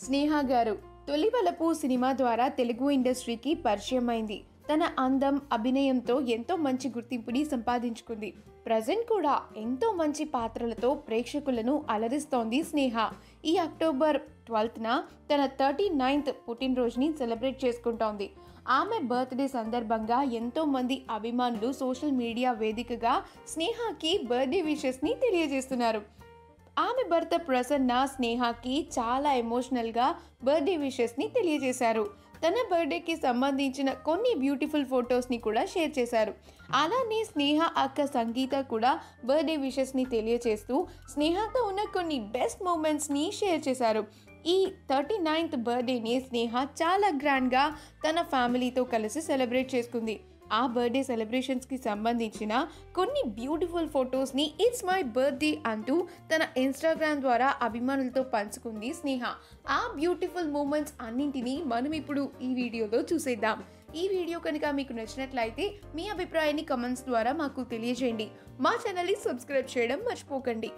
స్నేహ గారు తొలివలపు సినిమా ద్వారా తెలుగు ఇండస్ట్రీకి పరిచయమైంది. తన అందం, అభినయంతో ఎంతో మంచి గుర్తింపుని సంపాదించుకుంది. ప్రజెంట్ కూడా ఎంతో మంచి పాత్రలతో ప్రేక్షకులను అలరిస్తోంది స్నేహ. ఈ అక్టోబర్ 12న తన 39th పుట్టినరోజుని సెలబ్రేట్ చేసుకుంటోంది. ఆమె బర్త్డే సందర్భంగా ఎంతో మంది అభిమానులు సోషల్ మీడియా వేదికగా స్నేహకి బర్త్డే విషెస్ని తెలియజేస్తున్నారు. ఆమె భర్త ప్రసన్న స్నేహకి చాలా ఎమోషనల్గా బర్త్డే విషెస్ని తెలియజేశారు. తన బర్త్డేకి సంబంధించిన కొన్ని బ్యూటిఫుల్ ఫొటోస్ని కూడా షేర్ చేశారు. అలానే స్నేహ అక్క సంగీత కూడా బర్త్డే విషెస్ని తెలియజేస్తూ స్నేహతో ఉన్న కొన్ని బెస్ట్ మూమెంట్స్ని షేర్ చేశారు. ఈ 39th బర్త్డేని స్నేహ చాలా గ్రాండ్గా తన ఫ్యామిలీతో కలిసి సెలబ్రేట్ చేసుకుంది. ఆ బర్త్డే సెలబ్రేషన్స్కి సంబంధించిన కొన్ని బ్యూటిఫుల్ ఫొటోస్ని ఇట్స్ మై బర్త్డే అంటూ తన ఇన్స్టాగ్రామ్ ద్వారా అభిమానులతో పంచుకుంది స్నేహ. ఆ బ్యూటిఫుల్ మూమెంట్స్ అన్నింటినీ మనం ఇప్పుడు ఈ వీడియోలో చూసేద్దాం. ఈ వీడియో కనుక మీకు నచ్చినట్లయితే మీ అభిప్రాయాన్ని కమెంట్స్ ద్వారా మాకు తెలియజేయండి. మా ఛానల్ని సబ్స్క్రైబ్ చేయడం మర్చిపోకండి.